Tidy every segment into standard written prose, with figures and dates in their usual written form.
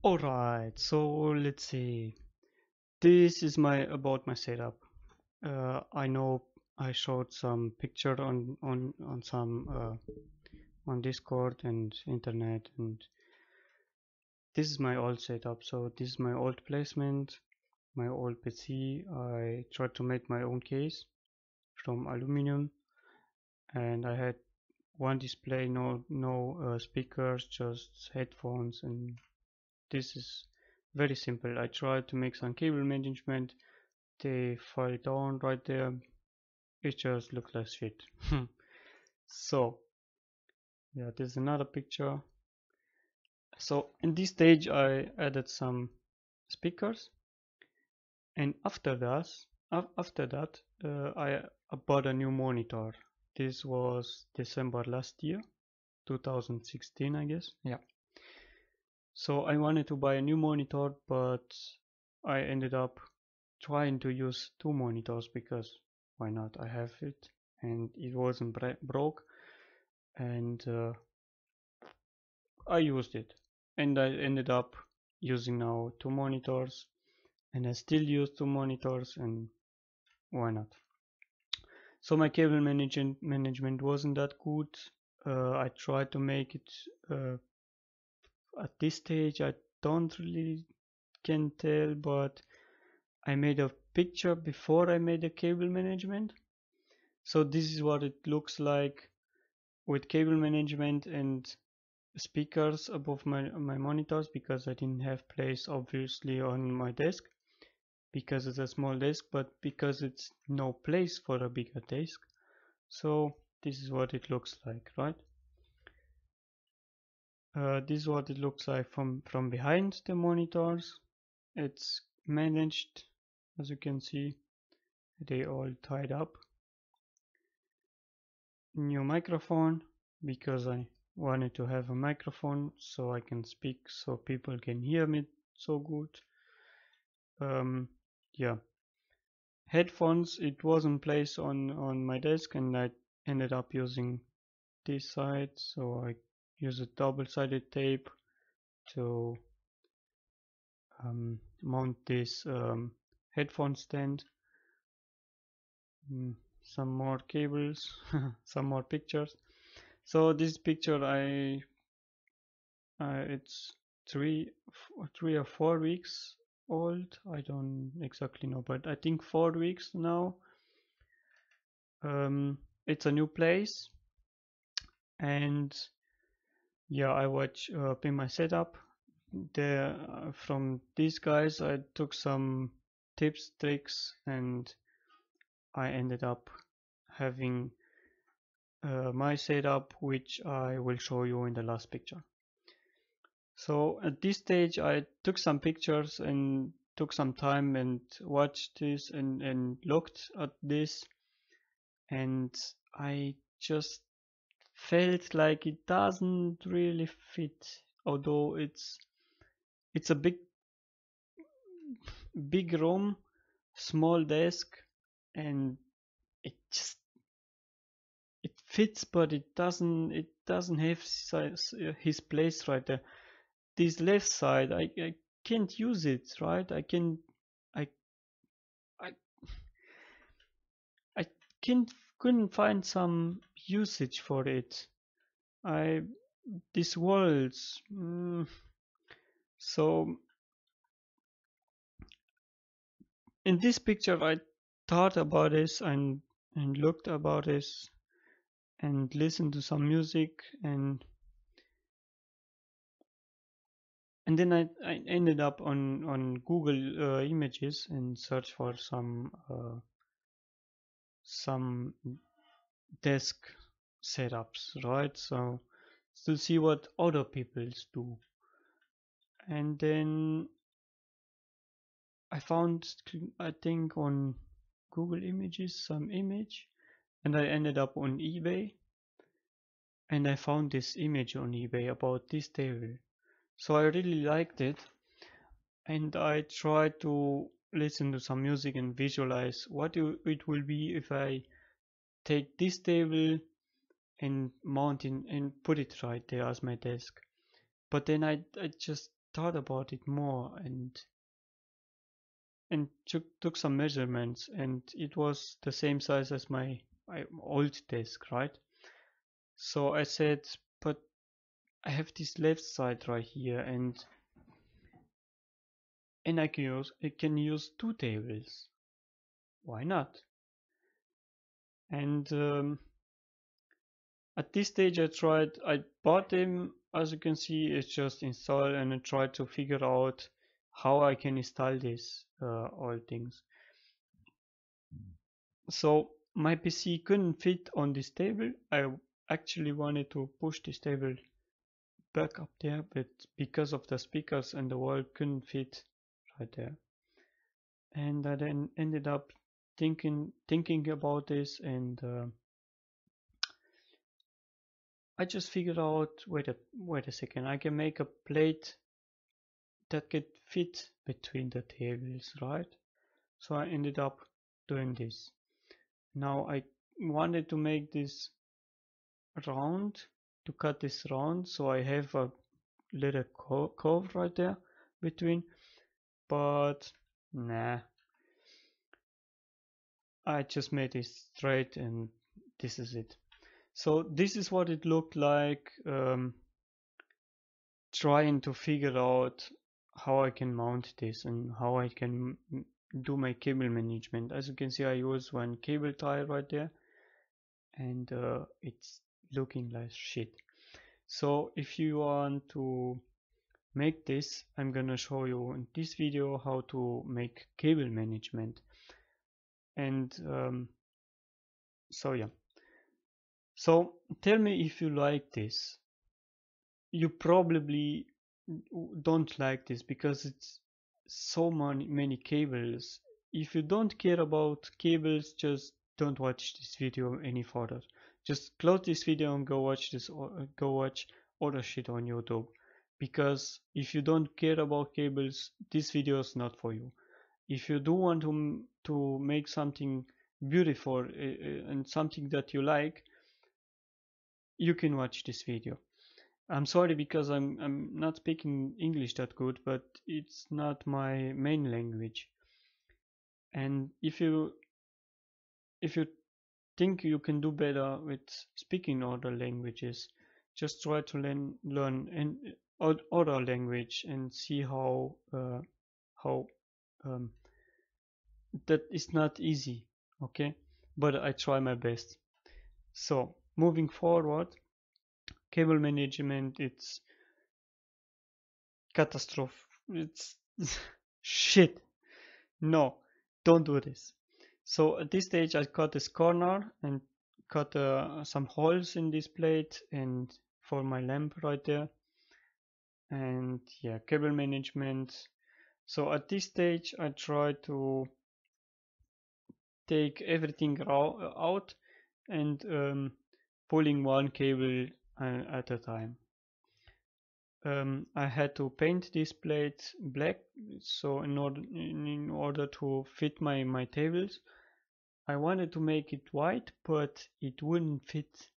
Alright, so let's see. This is my about my setup. I know I showed some picture on some on Discord and internet, and this is my old setup. So this is my old placement, my old PC. I tried to make my own case from aluminum, and I had one display, no speakers, just headphones, and this is very simple. I tried to make some cable management. They fell down right there. It just looks like shit. So yeah, there's another picture. So in this stage I added some speakers, and after that I bought a new monitor. This was December last year, 2016 I guess. Yeah. So I wanted to buy a new monitor, but I ended up trying to use two monitors because why not? I have it and it wasn't broke, and I used it, and I ended up using now two monitors, and I still use two monitors, and why not? So my cable management wasn't that good. I tried to make it at this stage. I don't really can tell, but I made a picture before I made the cable management. So this is what it looks like with cable management and speakers above my monitors, because I didn't have place obviously on my desk because it's a small desk, but because it's no place for a bigger desk. So this is what it looks like, right? This is what it looks like from behind the monitors. It's managed, as you can see. They all tied up. New microphone, because I wanted to have a microphone so I can speak so people can hear me so good. Yeah, headphones, it wasn't placed on my desk, and I ended up using this side, so I use a double-sided tape to mount this headphone stand. Some more cables, some more pictures. So this picture it's three 3 or 4 weeks old. I don't exactly know, but I think 4 weeks now. It's a new place, and yeah, I watch in my setup. There from these guys, I took some tips, tricks, and I ended up having my setup, which I will show you in the last picture. So at this stage, I took some pictures and took some time and watched this and looked at this, and I just felt like it doesn't really fit, although it's a big room, small desk, and it just it fits, but it doesn't have his place right there. This left side, I can't use it, right? I I I can't couldn't find some usage for it. I these walls. So in this picture, I thought about this and looked about this and listened to some music, and then I ended up on Google Images and search for some desk setups, right? So to see what other people's do, and then I found, I think, on Google Images some image, and I ended up on eBay, and I found this image on eBay about this table. So I really liked it, and I tried to listen to some music and visualize what it will be if I take this table and mount it and put it right there as my desk. But then I just thought about it more and took some measurements, and it was the same size as my old desk, right? So I said, but I have this left side right here, and I can use two tables. Why not? And at this stage, I bought them. As you can see, it's just installed, and I tried to figure out how I can install this all things. So my PC couldn't fit on this table. I actually wanted to push this table back up there, but because of the speakers and the wall couldn't fit right there. And I then ended up thinking about this, and I just figured out, wait a second, I can make a plate that could fit between the tables, right? So I ended up doing this. Now I wanted to make this round, to cut this round, so I have a little curve right there between, but nah, I just made it straight, and this is it. So this is what it looked like, trying to figure out how I can mount this and how I can do my cable management. As you can see, I use one cable tie right there, and it's looking like shit. So if you want to make this, I'm gonna show you in this video how to make cable management. And so yeah, so tell me if you like this. You probably don't like this because it's so many cables. If you don't care about cables, just don't watch this video any further. Just close this video and go watch this, or go watch other shit on YouTube. Because if you don't care about cables, this video is not for you. If you do want to make something beautiful and something that you like, you can watch this video. I'm sorry because I'm not speaking English that good, but it's not my main language. And if you think you can do better with speaking other languages, just try to learn other language and see how um, that is not easy. Okay, but I try my best. So moving forward, cable management, it's catastrophe. It's shit. No, don't do this. So at this stage, I cut this corner and cut some holes in this plate and for my lamp right there. And yeah, cable management. So at this stage, I try to take everything out and pulling one cable at a time. I had to paint this plate black, so in order to fit my tables. I wanted to make it white, but it wouldn't fit,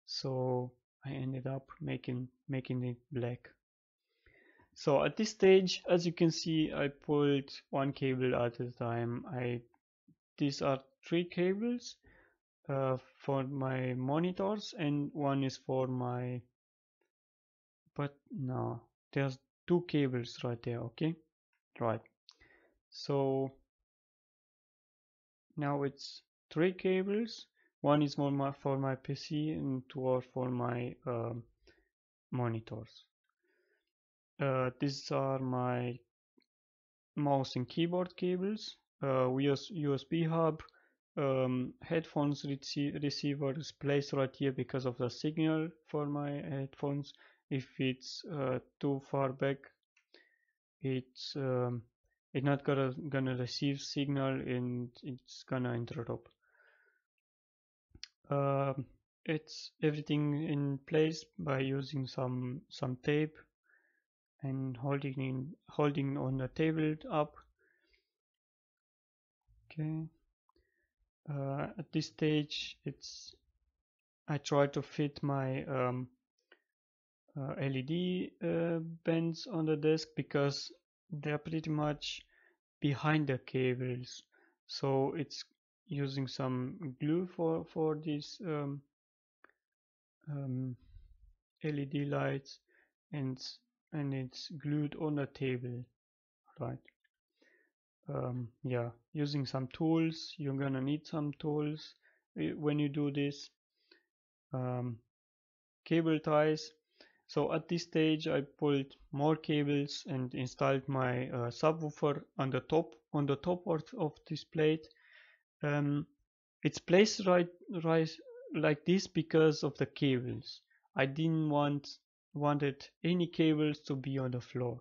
so I ended up making it black. So at this stage, as you can see, I pulled one cable at a time. These are three cables for my monitors, and one is for my. But no, there's two cables right there. Okay, right. So now it's three cables. One is for my PC and two are for my monitors. These are my mouse and keyboard cables. We use USB hub. Headphones receiver is placed right here because of the signal for my headphones. If it's too far back, it's not gonna receive signal and it's gonna interrupt. It's everything in place by using some tape and holding on the table up. Okay. At this stage, I try to fit my LED bands on the desk because they're pretty much behind the cables. So it's using some glue for these um, LED lights, and it's glued on the table, right? Yeah, using some tools. You're gonna need some tools when you do this. Um, Cable ties. So at this stage, I pulled more cables and installed my subwoofer on the top of this plate. Um, it's placed right like this because of the cables. I didn't wanted any cables to be on the floor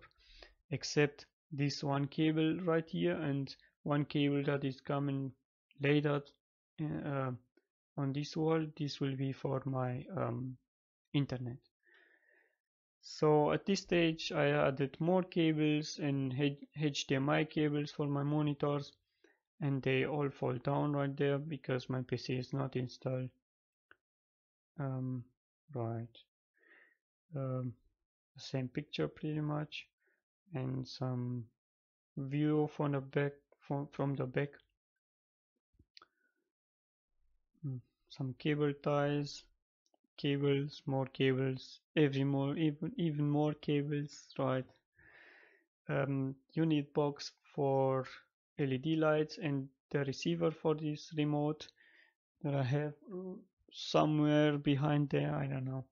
except this one cable right here and one cable that is coming later uh, on this wall. This will be for my internet. So at this stage I added more cables and HDMI cables for my monitors, and they all fall down right there because my PC is not installed. Um, right, um, same picture pretty much, and some view from the back, from the back. Some cable ties, more cables, even more cables, right? Unit box for LED lights and the receiver for this remote that I have somewhere behind there. I don't know.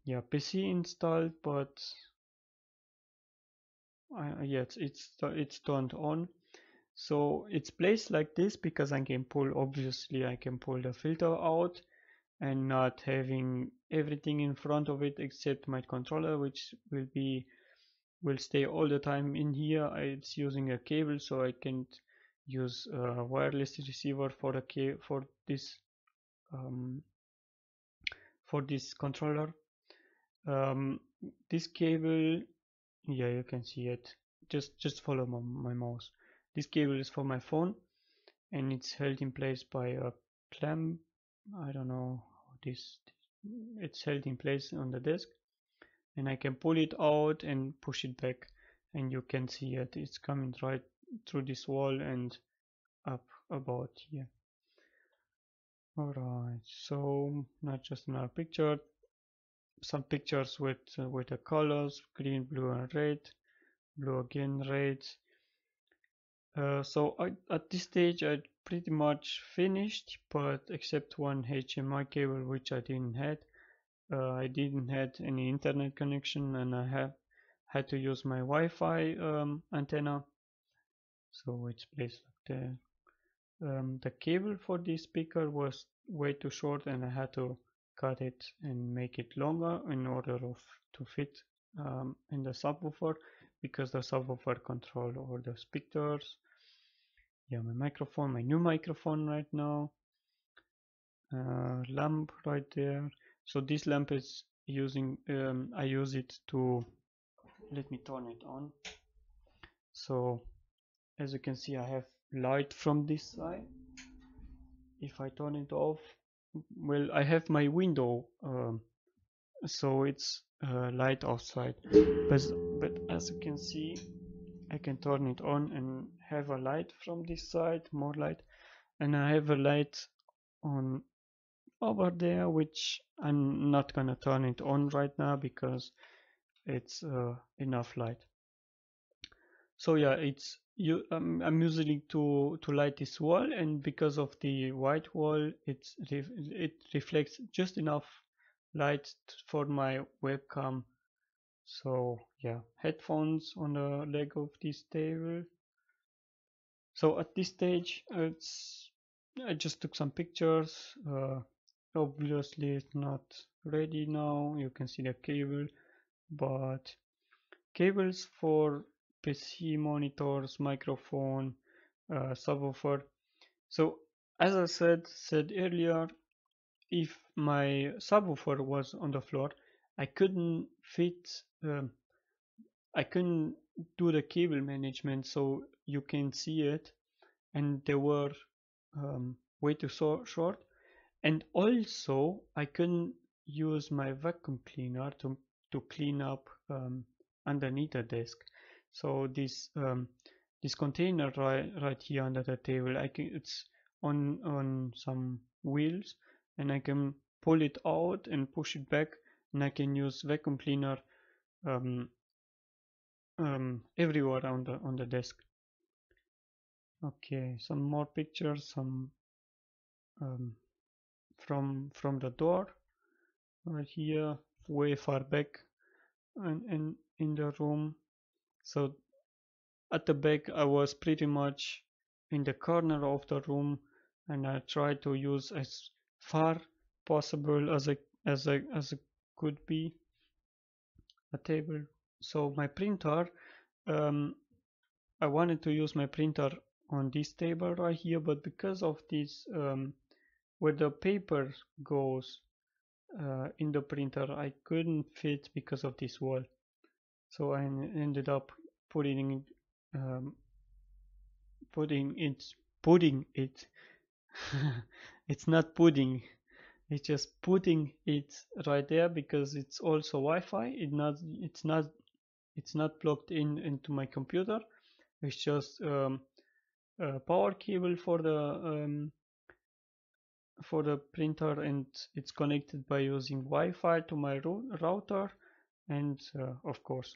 Yeah, PC installed, but yeah, it's turned on. So it's placed like this because obviously I can pull the filter out and not having everything in front of it except my controller, which will stay all the time in here. It's using a cable, so I can't use a wireless receiver um, for this controller. Um, this cable, yeah, you can see it. Just follow my mouse. This cable is for my phone, and it's held in place by a clamp. I don't know how this. It's held in place on the desk, and I can pull it out and push it back, and you can see it. It's coming right through this wall and up about here. Alright, so not just another picture, some pictures with the colors green, blue, and red. Blue again, red. At this stage I pretty much finished, but except one HDMI cable which I didn't have. I didn't had any internet connection, and I have had to use my Wi-Fi antenna, so it's placed like there. The cable for this speaker was way too short, and I had to cut it and make it longer in order to fit in the subwoofer, because the subwoofer control all the speakers. Yeah, my new microphone right now, lamp right there. So this lamp is I use it to, let me turn it on. So as you can see, I have light from this side. If I turn it off, well, I have my window, so it's light outside, but as you can see, I can turn it on and have a light from this side, more light, and I have a light on over there, which I'm not gonna turn it on right now because it's enough light. So yeah, I'm using to light this wall, and because of the white wall, it reflects just enough light for my webcam. So yeah, headphones on the leg of this table. So at this stage, I just took some pictures. Obviously, it's not ready now. You can see the cable, but cables for PC monitors, microphone, subwoofer. So as I said earlier, if my subwoofer was on the floor, I couldn't fit. I couldn't do the cable management, so you can see it, and they were way too short. And also, I couldn't use my vacuum cleaner to clean up underneath the desk. So this container right here under the table, it's on some wheels, and I can pull it out and push it back, and I can use vacuum cleaner um, everywhere on the desk. Okay, some more pictures, some um, from the door right here, way far back and in the room. So at the back, I was pretty much in the corner of the room, and I tried to use as far possible as I could be a table. So my printer, um, I wanted to use my printer on this table right here, but because of this, where the paper goes in the printer, I couldn't fit because of this wall. So I ended up putting um, putting it putting it it's not pudding, it's just putting it right there because it's also Wi-Fi. It's not plugged in into my computer. It's just a power cable for the printer, and it's connected by using Wi-Fi to my router, and of course.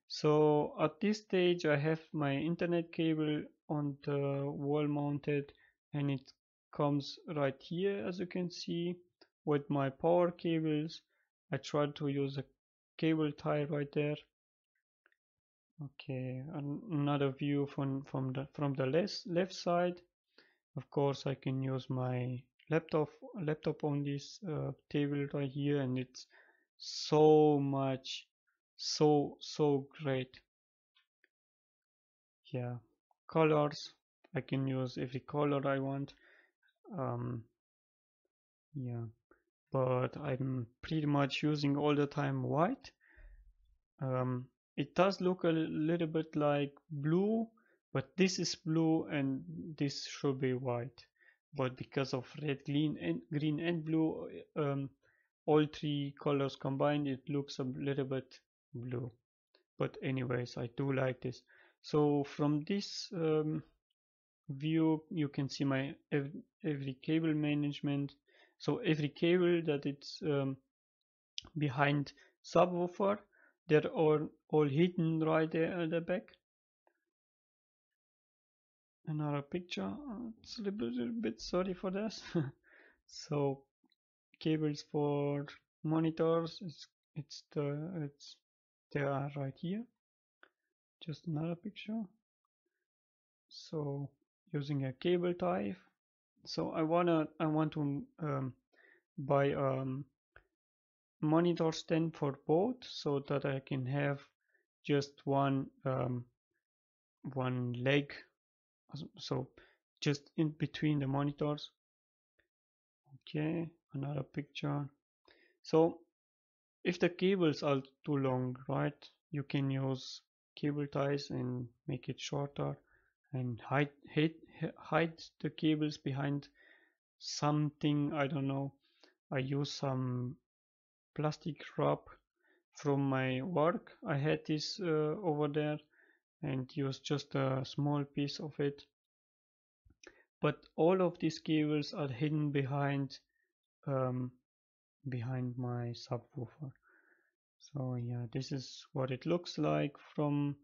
So at this stage I have my internet cable on the wall mounted, and it comes right here, as you can see, with my power cables. I tried to use a cable tie right there. Okay, another view from the left side. Of course, I can use my laptop on this table right here, and it's so much, so great. Yeah, colors. I can use every color I want. Um, yeah, but I'm pretty much using all the time white. Um, it does look a little bit like blue, but this is blue and this should be white. But because of red, green and blue, all three colors combined, it looks a little bit blue. But anyways, I do like this. So from this view, you can see my every cable management. So every cable that it's behind subwoofer, they're all hidden right there at the back. Another picture. It's a little bit sorry for this. So cables for monitors. It's they are right here. Just another picture. So using a cable tie. So I want to buy monitor stand for both, so that I can have just one leg, so just in between the monitors. Okay, another picture. So if the cables are too long, right, you can use cable ties and make it shorter, and hide the cables behind something. I don't know. I use some plastic wrap from my work. I had this over there, and use just a small piece of it. But all of these cables are hidden um, behind my subwoofer. So yeah, this is what it looks like from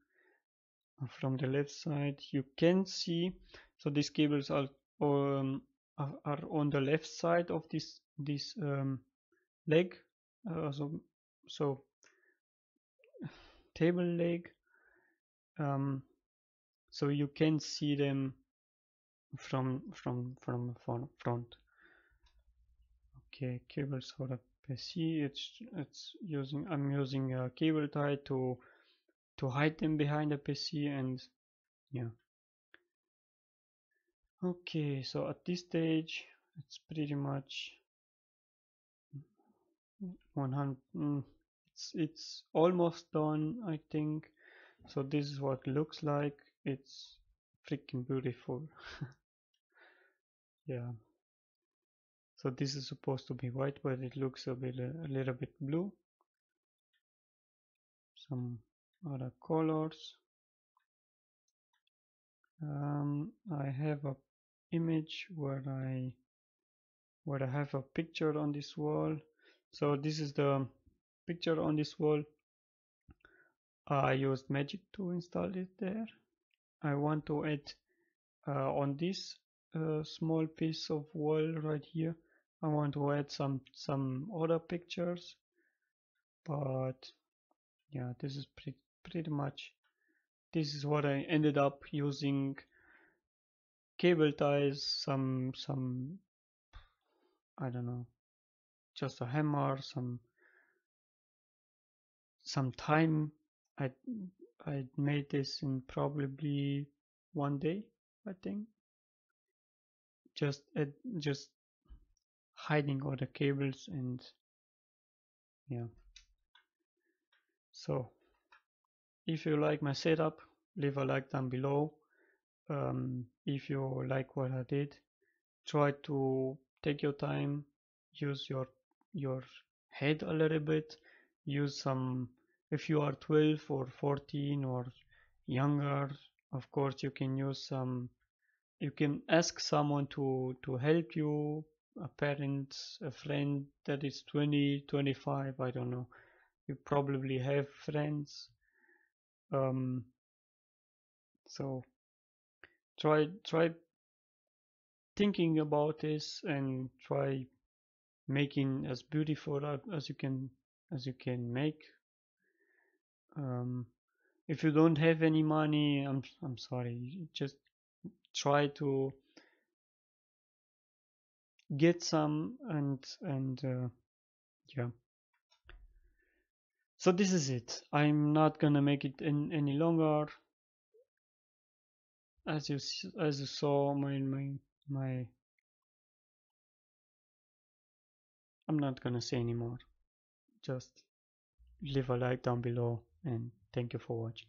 the left side. You can see, so these cables um, are on the left side of this leg, so table leg. Um, so you can see them from front. Okay, cables for the PC. It's using I'm using a cable tie to hide them behind the PC, and yeah. Okay, so at this stage it's pretty much 100. It's almost done, I think. So this is what it looks like. It's freaking beautiful. Yeah. So this is supposed to be white, but it looks a little bit blue. Some other colors. I have a image where I have a picture on this wall. So this is the picture on this wall. I used Magic to install it there. I want to add on this small piece of wall right here. I want to add some other pictures, but yeah, this is pretty much. This is what I ended up using: cable ties, some I don't know, just a hammer, some time. I I made this in probably one day, I think. Just just hiding all the cables and yeah. So if you like my setup, leave a like down below. If you like what I did, try to take your time, use your head a little bit, use some. If you are 12 or 14 or younger, of course you can use some. You can ask someone to help you, a parent, a friend that is 20, 25, I don't know. You probably have friends. Um, so try thinking about this and try making as beautiful as you can make. Um, if you don't have any money, I'm sorry. Just try to get some and yeah. So this is it. I'm not gonna make it any longer. As you saw, my I'm not gonna say anymore. Just leave a like down below and thank you for watching.